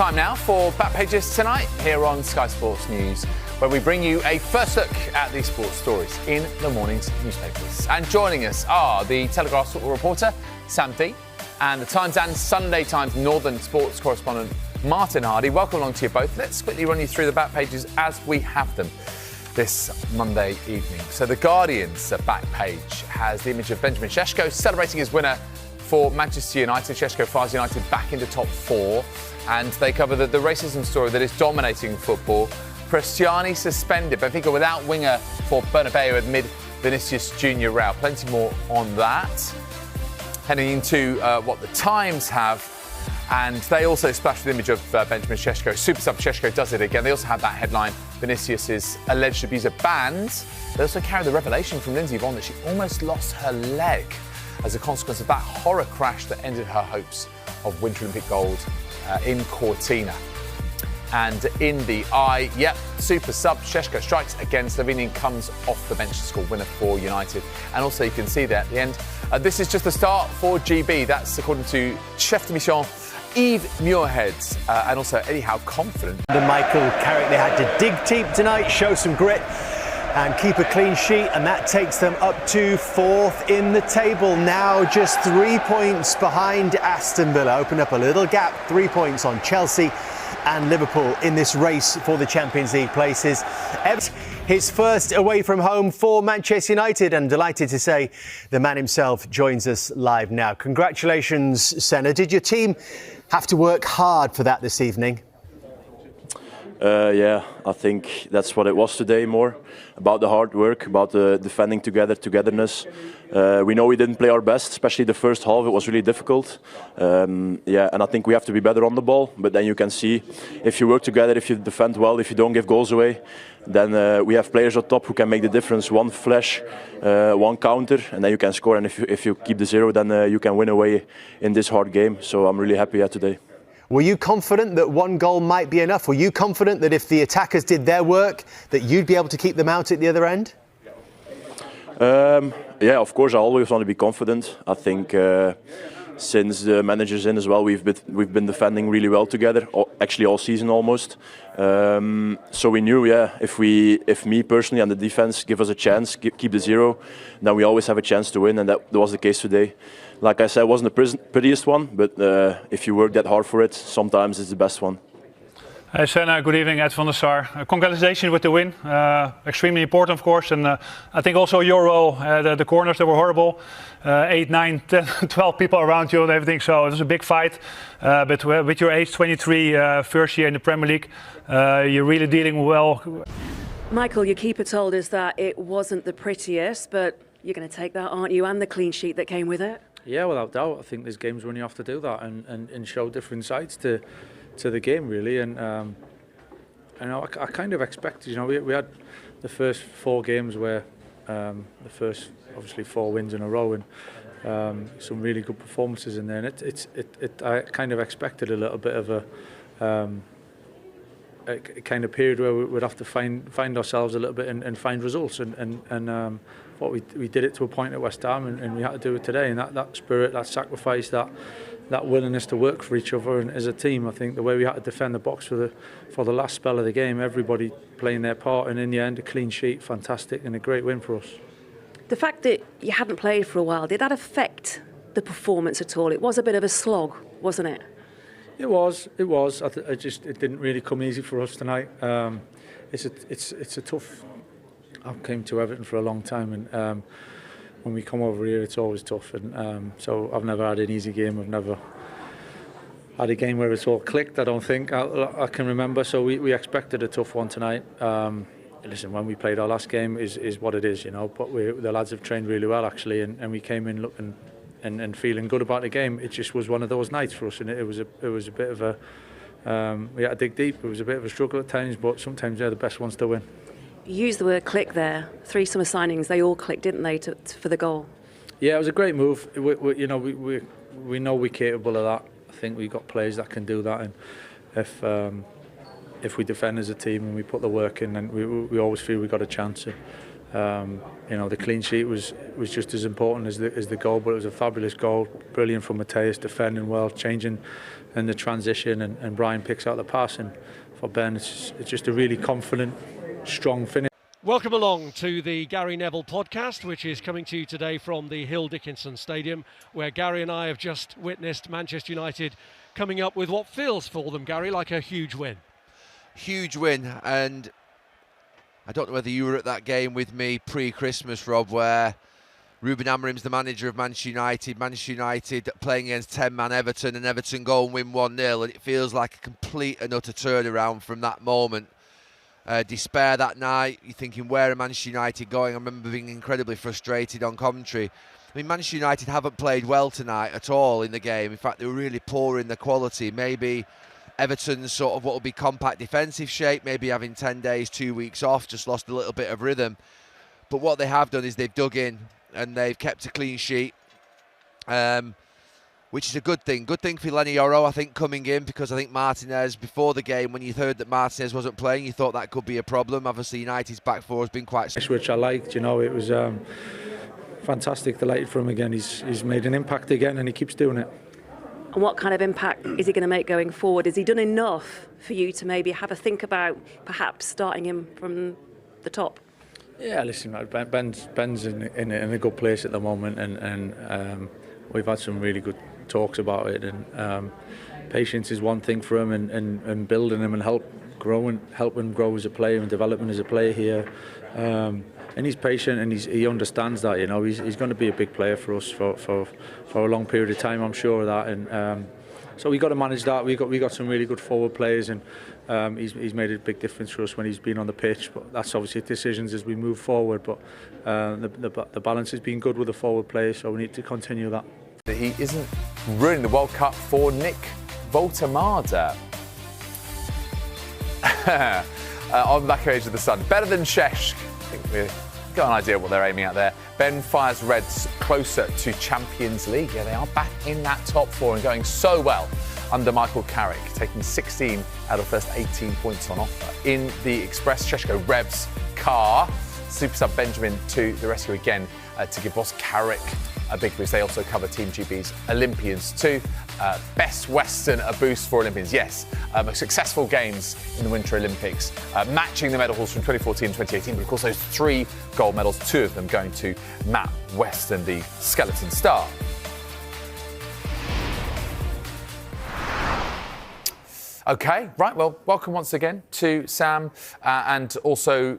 Time now for Back Pages tonight here on Sky Sports News, where we bring you a first look at the sports stories in the morning's newspapers. And joining us are the Telegraph's football reporter, Sam Fee, and the Times and Sunday Times Northern sports correspondent, Martin Hardy. Welcome along to you both. Let's quickly run you through the back pages as we have them this Monday evening. So the Guardian's back page has the image of Benjamin Šeško celebrating his winner for Manchester United. Šeško fires United back into top four, and they cover the racism story that is dominating football. Prestiani suspended, Benfica without winger for Bernabeu amid Vinicius Junior row. Plenty more on that. Heading into what the Times have, and they also splash the image of Benjamin Šeško. Super sub Šeško does it again. They also have that headline, Vinicius is alleged abuser banned. They also carry the revelation from Lindsay Vonn that she almost lost her leg as a consequence of that horror crash that ended her hopes of Winter Olympic gold in Cortina. And in the Eye, super sub Šeško strikes again. Slovenian comes off the bench to score winner for United. And also you can see there at the end, this is just the start for GB. That's according to chef de mission Yves Muirhead, and also Eddie Howe confident. Under Michael Carrick, they had to dig deep tonight, show some grit and keep a clean sheet, and that takes them up to fourth in the table. Now just 3 points behind Aston Villa. Open up a little gap, 3 points on Chelsea and Liverpool in this race for the Champions League places. Everton, his first away from home for Manchester United, and delighted to say the man himself joins us live now. Congratulations, Senna. Did your team have to work hard for that this evening? Yeah, I think that's what it was today, more about the hard work, about the defending togetherness. We know we didn't play our best, especially the first half. It was really difficult. And I think we have to be better on the ball. But then you can see, if you work together, if you defend well, if you don't give goals away, then we have players on top who can make the difference. One flash, one counter, and then you can score. And if you keep the zero, then you can win away in this hard game. So I'm really happy today. Were you confident that one goal might be enough? Were you confident that if the attackers did their work, that you'd be able to keep them out at the other end? Yeah, of course, I always want to be confident. I think since the manager's in as well, we've been defending really well together, actually all season almost. So we knew, if me personally and the defense give us a chance, keep the zero, then we always have a chance to win, and that was the case today. Like I said, it wasn't the prettiest one, but if you work that hard for it, sometimes it's the best one. Hey Senna, good evening, Ed van der Sar. Congratulations with the win. Extremely important, of course, and I think also your role, the corners, they were horrible. 8, 9, 10, 12 people around you and everything, so it was a big fight. But with your age, 23, first year in the Premier League, you're really dealing well. Michael, your keeper told us that it wasn't the prettiest, but you're going to take that, aren't you, and the clean sheet that came with it? Yeah, without doubt. I think there's games when you have to do that and show different sides to the game, really. And I kind of expected, we had the first 4 games where the first, obviously, 4 wins in a row, and some really good performances in there. And I kind of expected a little bit of a kind of period where we would have to find ourselves a little bit and find results. And what we did it to a point at West Ham, and we had to do it today. And that spirit, that sacrifice, that willingness to work for each other and as a team, I think the way we had to defend the box for the last spell of the game, everybody playing their part, and in the end a clean sheet, fantastic, and a great win for us. The fact that you hadn't played for a while, did that affect the performance at all? It was a bit of a slog, wasn't it? It was. It didn't really come easy for us tonight. It's a tough. I came to Everton for a long time, and when we come over here, it's always tough. And so I've never had an easy game. I've never had a game where it's all clicked. I don't think I can remember. So we expected a tough one tonight. Listen, when we played our last game is what it is, But the lads have trained really well actually, and we came in looking and feeling good about the game. It just was one of those nights for us, and it was a bit of a. We had to dig deep. It was a bit of a struggle at times, but sometimes they're the best ones to win. You used the word click there. 3 summer signings, they all clicked, didn't they, for the goal? Yeah, it was a great move. We know we're capable of that. I think we've got players that can do that, and if we defend as a team and we put the work in, then we always feel we've got a chance. You know, the clean sheet was just as important as the goal, but it was a fabulous goal, brilliant from Mateus, defending well, changing in the transition, and Brian picks out the pass, and for Ben it's just a really confident, strong finish. Welcome along to the Gary Neville podcast, which is coming to you today from the Hill Dickinson Stadium, where Gary and I have just witnessed Manchester United coming up with what feels for them, Gary, like a huge win. Huge win, and I don't know whether you were at that game with me pre-Christmas, Rob, where Ruben Amorim's the manager of Manchester United playing against 10-man Everton, and Everton go and win 1-0, and it feels like a complete and utter turnaround from that moment. Despair that night, you're thinking, where are Manchester United going? I remember being incredibly frustrated on commentary. I mean, Manchester United haven't played well tonight at all in the game. In fact, they were really poor in the quality. Maybe Everton's sort of what will be compact defensive shape, maybe having 10 days, 2 weeks off, just lost a little bit of rhythm. But what they have done is they've dug in and they've kept a clean sheet, which is a good thing. Good thing for Lenny Yoro, I think, coming in, because I think Martinez, before the game, when you heard that Martinez wasn't playing, you thought that could be a problem. Obviously, United's back four has been quite... Which I liked, you know, it was fantastic, delighted for him again. He's made an impact again, and he keeps doing it. And what kind of impact is he going to make going forward? Has he done enough for you to maybe have a think about perhaps starting him from the top? Yeah, listen, Ben's in a good place at the moment, and we've had some really good talks about it, and patience is one thing for him, and building him and help him grow as a player and develop him as a player here. And he's patient, and he understands that. You know, he's going to be a big player for us for a long period of time. I'm sure of that, and so we got to manage that. We got some really good forward players, and he's made a big difference for us when he's been on the pitch. But that's obviously decisions as we move forward. But the balance has been good with the forward players, so we need to continue that. He isn't ruining the World Cup for Nick Voltemada. On the back edge of the sun. Better than Cech. I think we've got an idea of what they're aiming at there. Ben fires Reds closer to Champions League. Yeah, they are back in that top four and going so well under Michael Carrick, taking 16 out of the first 18 points on offer. In the Express, Sheshko revs car. Super sub Benjamin to the rescue again to give boss Carrick a big boost. They also cover Team GB's Olympians too. Best Western a boost for Olympians. Yes, successful games in the Winter Olympics, matching the medals from 2014 and 2018, but of course those 3 gold medals, 2 of them going to Matt Weston, the skeleton star. Okay, right, well, welcome once again to Sam and also